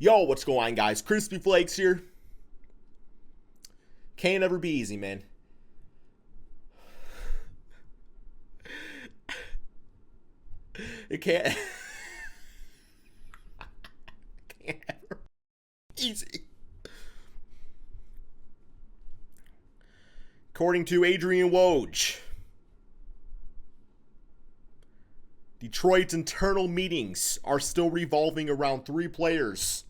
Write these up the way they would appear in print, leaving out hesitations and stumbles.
Yo, what's going on, guys? Crispy Flakes here. Can't ever be easy, man. It can't. Can't ever be easy. According to Adrian Woj, Detroit's internal meetings are still revolving around three players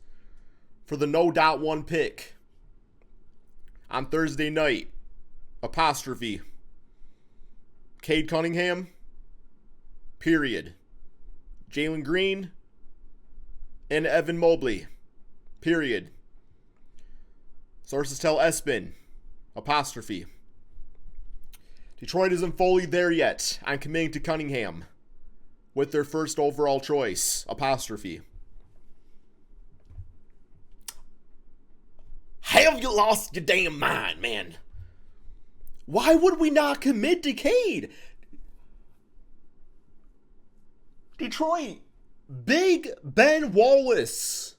for the no.1 pick on Thursday night. Apostrophe. Cade Cunningham. Period. Jalen Green. And Evan Mobley. Period. Sources tell ESPN. Apostrophe. Detroit isn't fully there yet on committing to Cunningham with their first overall choice. Apostrophe. Have you lost your damn mind, man? Why would we not commit to Cade? Detroit, Big Ben Wallace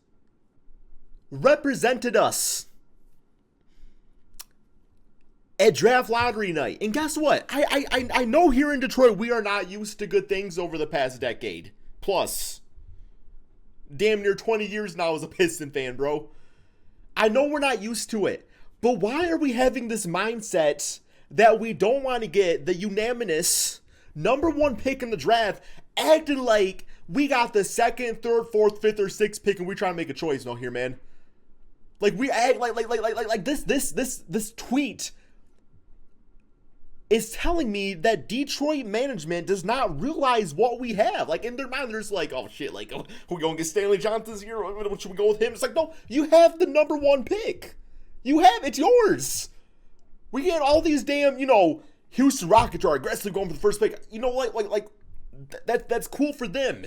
represented us at draft lottery night. And guess what? I know here in Detroit we are not used to good things over the past decade. Plus, damn near 20 years now as a Piston fan, bro. I know we're not used to it. But why are we having this mindset that we don't want to get the unanimous #1 pick in the draft, acting like we got the second, third, fourth, fifth, or sixth pick and we're trying to make a choice no here, man? Like we act like this tweet is telling me that Detroit management does not realize what we have. Like, in their mind, they're just like, oh, shit, like, oh, we're going to get Stanley Johnson this year? Should we go with him? It's like, no, you have the #1 pick. You have, it's yours. We get all these damn, Houston Rockets are aggressively going for the first pick. That's cool for them.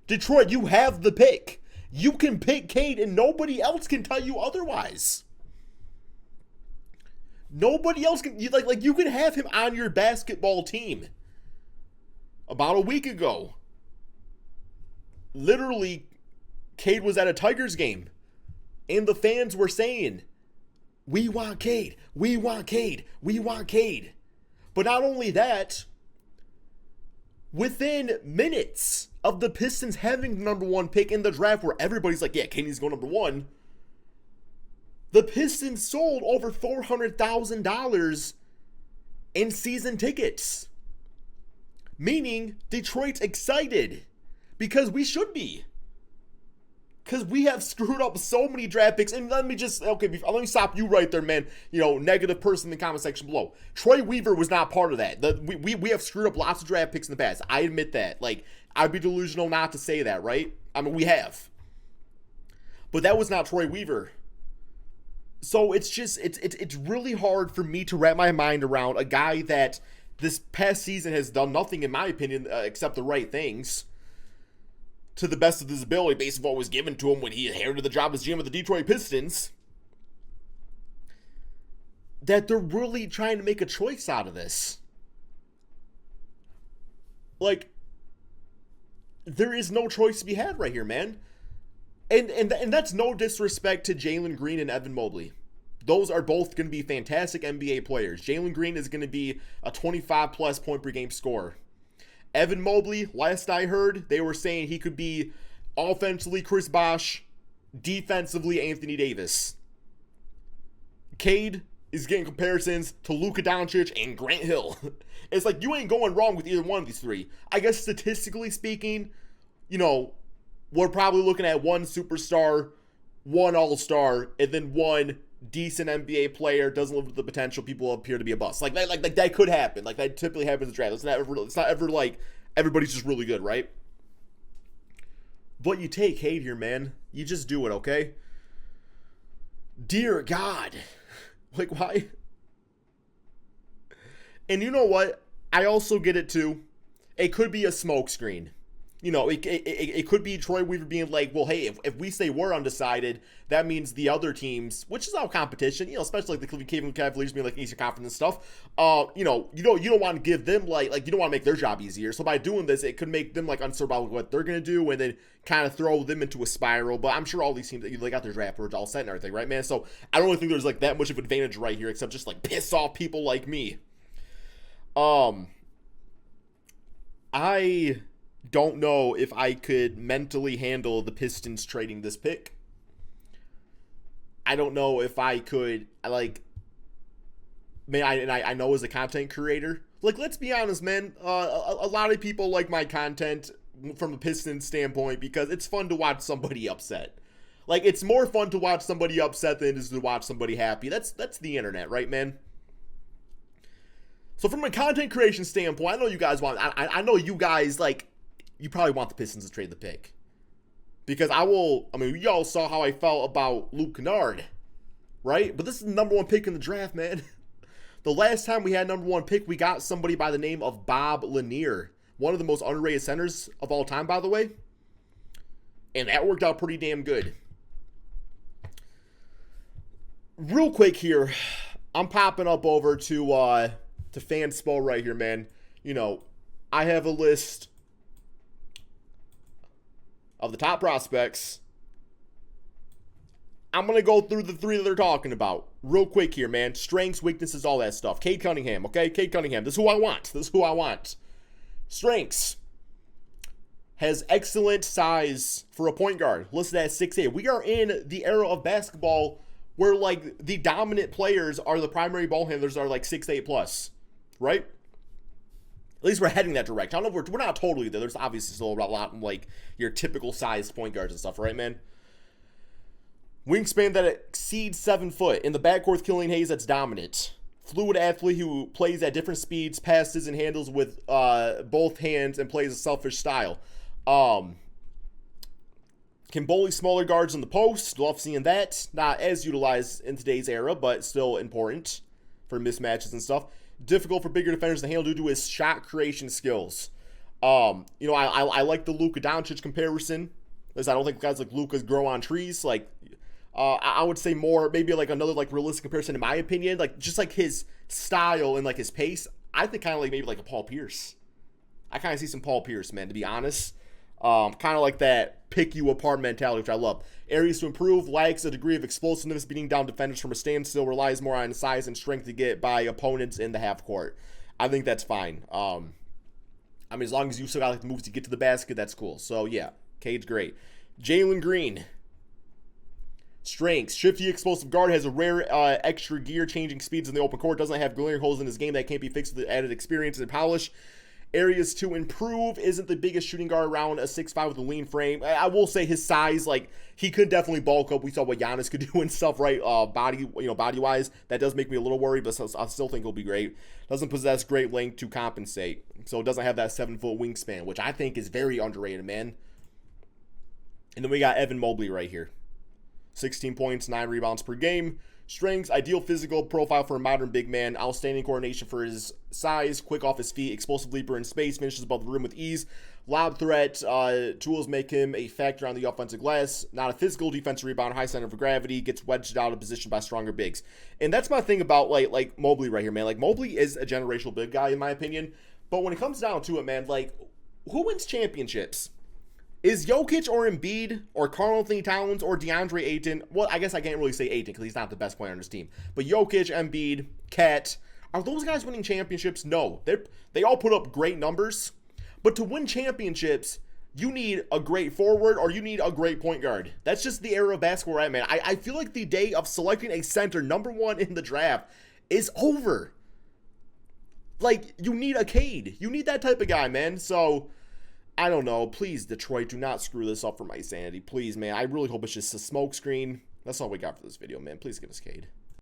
Detroit, you have the pick. You can pick Cade, and nobody else can tell you otherwise. Nobody else can, you can have him on your basketball team. About a week ago, literally, Cade was at a Tigers game, and the fans were saying, we want Cade, we want Cade, we want Cade. But not only that, within minutes of the Pistons having the #1 pick in the draft where everybody's like, yeah, Cade needs to go #1, the Pistons sold over $400,000 in season tickets. Meaning, Detroit's excited. Because we should be. Because we have screwed up so many draft picks. And let me stop you right there, man. Negative person in the comment section below. Troy Weaver was not part of that. We have screwed up lots of draft picks in the past. I admit that. I'd be delusional not to say that, right? I mean, we have. But that was not Troy Weaver. So it's really hard for me to wrap my mind around a guy that this past season has done nothing, in my opinion, except the right things to the best of his ability based on what was given to him when he inherited the job as GM of the Detroit Pistons, that they're really trying to make a choice out of this. There is no choice to be had right here, man. And that's no disrespect to Jalen Green and Evan Mobley. Those are both going to be fantastic NBA players. Jalen Green is going to be a 25-plus point per game scorer. Evan Mobley, last I heard, they were saying he could be offensively Chris Bosh, defensively Anthony Davis. Cade is getting comparisons to Luka Doncic and Grant Hill. It's like you ain't going wrong with either one of these three. I guess statistically speaking, we're probably looking at one superstar, one all-star, and then one decent NBA player doesn't live with the potential. People appear to be a bust. That could happen. That typically happens in the draft. It's not ever like everybody's just really good, right? But you take Cade here, man. You just do it, okay? Dear God. Why? And you know what? I also get it too. It could be a smokescreen. You know, it could be Troy Weaver being like, well, hey, if we say we're undecided, that means the other teams, which is all competition, you know, especially like the Cleveland Cavaliers being like Eastern Conference and stuff. You don't want to give them like you don't want to make their job easier. So by doing this, it could make them like uncertain about what they're gonna do, and then kind of throw them into a spiral. But I'm sure all these teams, they got their draft boards all set and everything, right, man? So I don't really think there's like that much of an advantage right here, except just like piss off people like me. I don't know if I could mentally handle the Pistons trading this pick. I don't know if I could, like, man, I know as a content creator, like, let's be honest, man, a lot of people like my content from a Pistons standpoint because it's fun to watch somebody upset. Like, it's more fun to watch somebody upset than it is to watch somebody happy. That's the internet, right, man? So from a content creation standpoint, I know you guys I know you guys, like, you probably want the Pistons to trade the pick. Because y'all saw how I felt about Luke Kennard, right? But this is the number one pick in the draft, man. The last time we had number one pick, we got somebody by the name of Bob Lanier. One of the most underrated centers of all time, by the way. And that worked out pretty damn good. Real quick here, I'm popping up over to Fanspo right here, man. You know, I have a list of the top prospects. I'm going to go through the three that they're talking about real quick here, man. Strengths, weaknesses, all that stuff. Cade Cunningham, okay? Cade Cunningham. This is who I want. Strengths. Has excellent size for a point guard. Listed at 6'8". We are in the era of basketball where, like, the dominant players are the primary ball handlers are, like, 6'8 plus, right? At least we're heading that direction. I don't know if we're not totally there. There's obviously still a lot of, like, your typical sized point guards and stuff, right, man? Wingspan that exceeds 7 foot. In the backcourt, Killian Hayes, that's dominant. Fluid athlete who plays at different speeds, passes and handles with both hands, and plays a selfish style. Can bully smaller guards in the post. Love seeing that. Not as utilized in today's era, but still important for mismatches and stuff. Difficult for bigger defenders to handle due to his shot creation skills. I like the Luka Doncic comparison, because I don't think guys like Luka grow on trees. Like, I would say more, maybe like another like realistic comparison in my opinion, like just like his style and like his pace. I think kind of like maybe like a Paul Pierce. I kind of see some Paul Pierce, man, to be honest. Kind of like that pick you apart mentality, which I love. Areas to improve: lacks a degree of explosiveness, beating down defenders from a standstill, relies more on size and strength to get by opponents in the half court. I think that's fine. As long as you still got like the moves to get to the basket, that's cool. So yeah, Cade's great. Jalen Green. Strengths: shifty, explosive guard, has a rare extra gear changing speeds in the open court, doesn't have glaring holes in his game that can't be fixed with added experience and polish. Areas to improve: isn't the biggest shooting guard around, a 6'5" with a lean frame. I will say his size, like, he could definitely bulk up. We saw what Giannis could do and stuff, right? Body-wise, that does make me a little worried, but I still think he'll be great. Doesn't possess great length to compensate, so it doesn't have that 7-foot wingspan, which I think is very underrated, man. And then we got Evan Mobley right here. 16 points, 9 rebounds per game. Strengths: ideal physical profile for a modern big man. Outstanding coordination for his size. Quick off his feet. Explosive leaper in space. Finishes above the rim with ease. Lob threat. Tools make him a factor on the offensive glass. Not a physical defensive rebound. High center of gravity. Gets wedged out of position by stronger bigs. And that's my thing about like Mobley right here, man. Like, Mobley is a generational big guy in my opinion. But when it comes down to it, man, like, who wins championships? Is Jokic or Embiid or Karl-Anthony Towns or DeAndre Ayton? Well, I guess I can't really say Ayton because he's not the best player on his team. But Jokic, Embiid, Cat, are those guys winning championships? No. They all put up great numbers. But to win championships, you need a great forward or you need a great point guard. That's just the era of basketball, right, man? I feel like the day of selecting a center number one in the draft is over. Like, you need a Cade. You need that type of guy, man. So, I don't know. Please, Detroit, do not screw this up for my sanity. Please, man. I really hope it's just a smoke screen. That's all we got for this video, man. Please give us Cade.